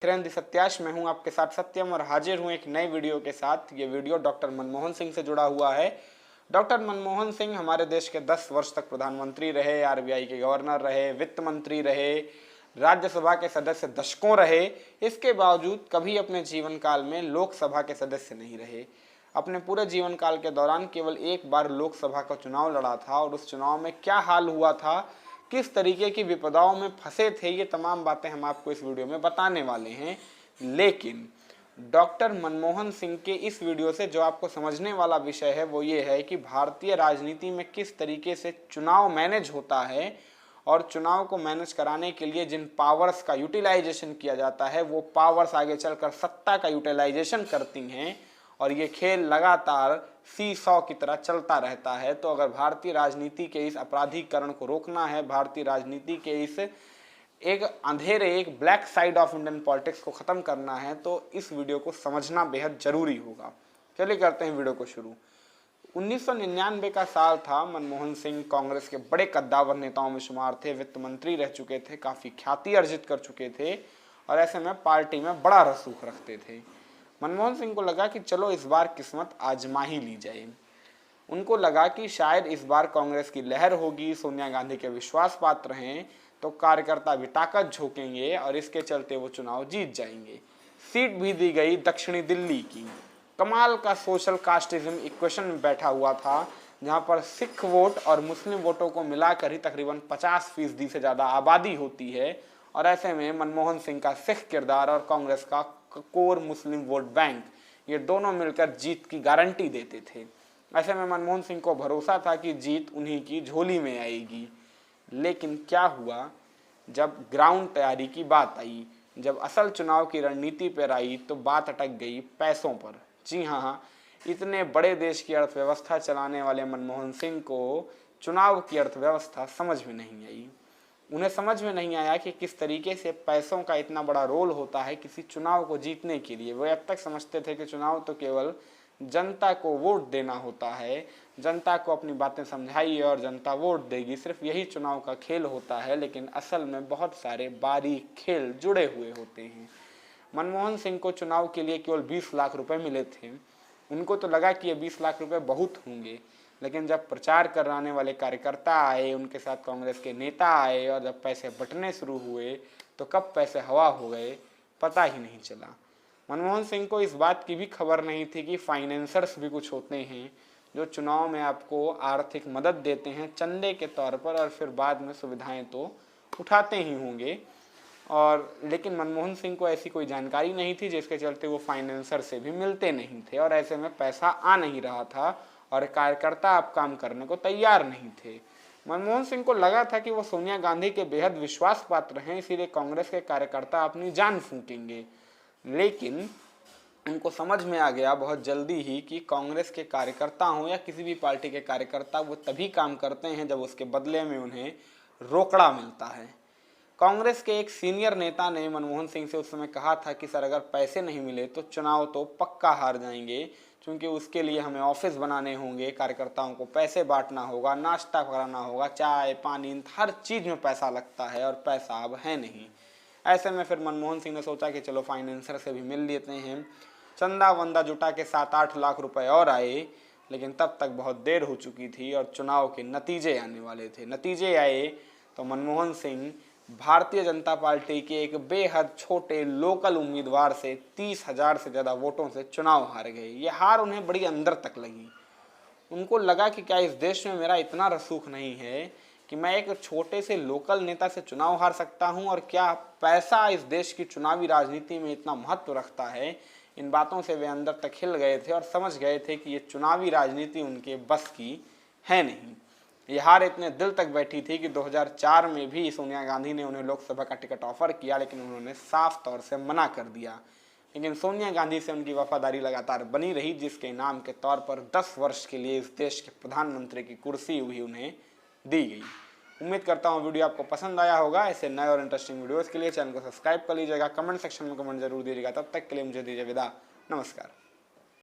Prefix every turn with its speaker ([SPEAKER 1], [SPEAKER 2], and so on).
[SPEAKER 1] किरण सत्याश में हूं आपके साथ सत्यम और हाजिर हूं एक नए वीडियो के साथ। ये वीडियो डॉक्टर मनमोहन सिंह से जुड़ा हुआ है। डॉक्टर मनमोहन सिंह हमारे देश के 10 वर्ष तक प्रधानमंत्री रहे, आरबीआई के गवर्नर रहे, वित्त मंत्री रहे, राज्यसभा के सदस्य दशकों रहे। इसके बावजूद कभी अपने जीवन काल में लोकसभा के सदस्य नहीं रहे। अपने पूरे जीवन काल के दौरान केवल एक बार लोकसभा का चुनाव लड़ा था और उस चुनाव में क्या हाल हुआ था, किस तरीके की विपदाओं में फंसे थे, ये तमाम बातें हम आपको इस वीडियो में बताने वाले हैं। लेकिन डॉक्टर मनमोहन सिंह के इस वीडियो से जो आपको समझने वाला विषय है वो ये है कि भारतीय राजनीति में किस तरीके से चुनाव मैनेज होता है और चुनाव को मैनेज कराने के लिए जिन पावर्स का यूटिलाइजेशन किया जाता है वो पावर्स आगे चलकर सत्ता का यूटिलाइजेशन करती हैं और ये खेल लगातार सी-सॉ की तरह चलता रहता है। तो अगर भारतीय राजनीति के इस अपराधीकरण को रोकना है, भारतीय राजनीति के इस एक अंधेरे, एक black side of Indian politics को खत्म करना है, तो इस वीडियो को समझना बेहद जरूरी होगा। चलिए करते हैं वीडियो को शुरू। 1999 का साल था। मनमोहन सिंह कांग्रेस के बड़े कद्दावर नेताओं में शुमार थे, वित्त मंत्री रह चुके थे, काफी ख्याति अर्जित कर चुके थे और ऐसे में पार्टी में बड़ा रसूख रखते थे। मनमोहन सिंह को लगा कि चलो इस बार किस्मत आजमा ही ली जाए। उनको लगा कि शायद इस बार कांग्रेस की लहर होगी, सोनिया गांधी के विश्वास पात्र हैं, तो कार्यकर्ता भी ताकत झोंकेंगे और इसके चलते वो चुनाव जीत जाएंगे। सीट भी दी गई दक्षिणी दिल्ली की। कमाल का सोशल कास्टिज्म इक्वेशन में बैठा हुआ था, जहां पर सिख वोट और मुस्लिम वोटों को मिलाकर ही तकरीबन 50% से ज़्यादा आबादी होती है और ऐसे में मनमोहन सिंह का सिख किरदार और कांग्रेस का कोर मुस्लिम वोट बैंक, ये दोनों मिलकर जीत की गारंटी देते थे। ऐसे में मनमोहन सिंह को भरोसा था कि जीत उन्हीं की झोली में आएगी। लेकिन क्या हुआ, जब ग्राउंड तैयारी की बात आई, जब असल चुनाव की रणनीति पर आई, तो बात अटक गई पैसों पर। जी हाँ, इतने बड़े देश की अर्थव्यवस्था चलाने वाले मनमोहन सिंह को चुनाव की अर्थव्यवस्था समझ में नहीं आई। उन्हें समझ में नहीं आया कि किस तरीके से पैसों का इतना बड़ा रोल होता है किसी चुनाव को जीतने के लिए। वे अब तक समझते थे कि चुनाव तो केवल जनता को वोट देना होता है, जनता को अपनी बातें समझाइए और जनता वोट देगी, सिर्फ यही चुनाव का खेल होता है। लेकिन असल में बहुत सारे बारीक खेल जुड़े हुए होते हैं। मनमोहन सिंह को चुनाव के लिए केवल 20 लाख रुपए मिले थे। उनको तो लगा कि ये 20 लाख रुपए बहुत होंगे, लेकिन जब प्रचार कराने वाले कार्यकर्ता आए, उनके साथ कांग्रेस के नेता आए और जब पैसे बंटने शुरू हुए तो कब पैसे हवा हो गए पता ही नहीं चला। मनमोहन सिंह को इस बात की भी खबर नहीं थी कि फाइनेंसर्स भी कुछ होते हैं जो चुनाव में आपको आर्थिक मदद देते हैं चंदे के तौर पर और फिर बाद में सुविधाएं तो उठाते ही होंगे। और लेकिन मनमोहन सिंह को ऐसी कोई जानकारी नहीं थी, जिसके चलते वो फाइनेंसर से भी मिलते नहीं थे और ऐसे में पैसा आ नहीं रहा था और कार्यकर्ता अब काम करने को तैयार नहीं थे। मनमोहन सिंह को लगा था कि वो सोनिया गांधी के बेहद विश्वास पात्र हैं, इसीलिए कांग्रेस के कार्यकर्ता अपनी जान फूकेंगे। लेकिन उनको समझ में आ गया बहुत जल्दी ही कि कांग्रेस के कार्यकर्ता हों या किसी भी पार्टी के कार्यकर्ता, वो तभी काम करते हैं जब उसके बदले में उन्हें रोकड़ा मिलता है। कांग्रेस के एक सीनियर नेता ने मनमोहन सिंह से उस समय कहा था कि सर, अगर पैसे नहीं मिले तो चुनाव तो पक्का हार जाएंगे, क्योंकि उसके लिए हमें ऑफिस बनाने होंगे, कार्यकर्ताओं को पैसे बांटना होगा, नाश्ता कराना होगा, चाय पानी हर चीज़ में पैसा लगता है और पैसा अब है नहीं। ऐसे में फिर मनमोहन सिंह ने सोचा कि चलो फाइनेंसर से भी मिल लेते हैं। चंदा वंदा जुटा के 7-8 लाख रुपए और आए, लेकिन तब तक बहुत देर हो चुकी थी और चुनाव के नतीजे आने वाले थे। नतीजे आए तो मनमोहन सिंह भारतीय जनता पार्टी के एक बेहद छोटे लोकल उम्मीदवार से 30,000 से ज़्यादा वोटों से चुनाव हार गए। ये हार उन्हें बड़ी अंदर तक लगी। उनको लगा कि क्या इस देश में मेरा इतना रसूख नहीं है कि मैं एक छोटे से लोकल नेता से चुनाव हार सकता हूं, और क्या पैसा इस देश की चुनावी राजनीति में इतना महत्व रखता है। इन बातों से वे अंदर तक हिल गए थे और समझ गए थे कि ये चुनावी राजनीति उनके बस की है नहीं। ये हार इतने दिल तक बैठी थी कि 2004 में भी सोनिया गांधी ने उन्हें लोकसभा का टिकट ऑफर किया, लेकिन उन्होंने साफ तौर से मना कर दिया। लेकिन सोनिया गांधी से उनकी वफादारी लगातार बनी रही, जिसके इनाम के तौर पर 10 वर्ष के लिए इस देश के प्रधानमंत्री की कुर्सी भी उन्हें दी गई। उम्मीद करता हूँ वीडियो आपको पसंद आया होगा। ऐसे नए और इंटरेस्टिंग वीडियोज़ के लिए चैनल को सब्सक्राइब कर लीजिएगा, कमेंट सेक्शन में कमेंट जरूर दीजिएगा। तब तक के लिए मुझे दीजिए विदा, नमस्कार।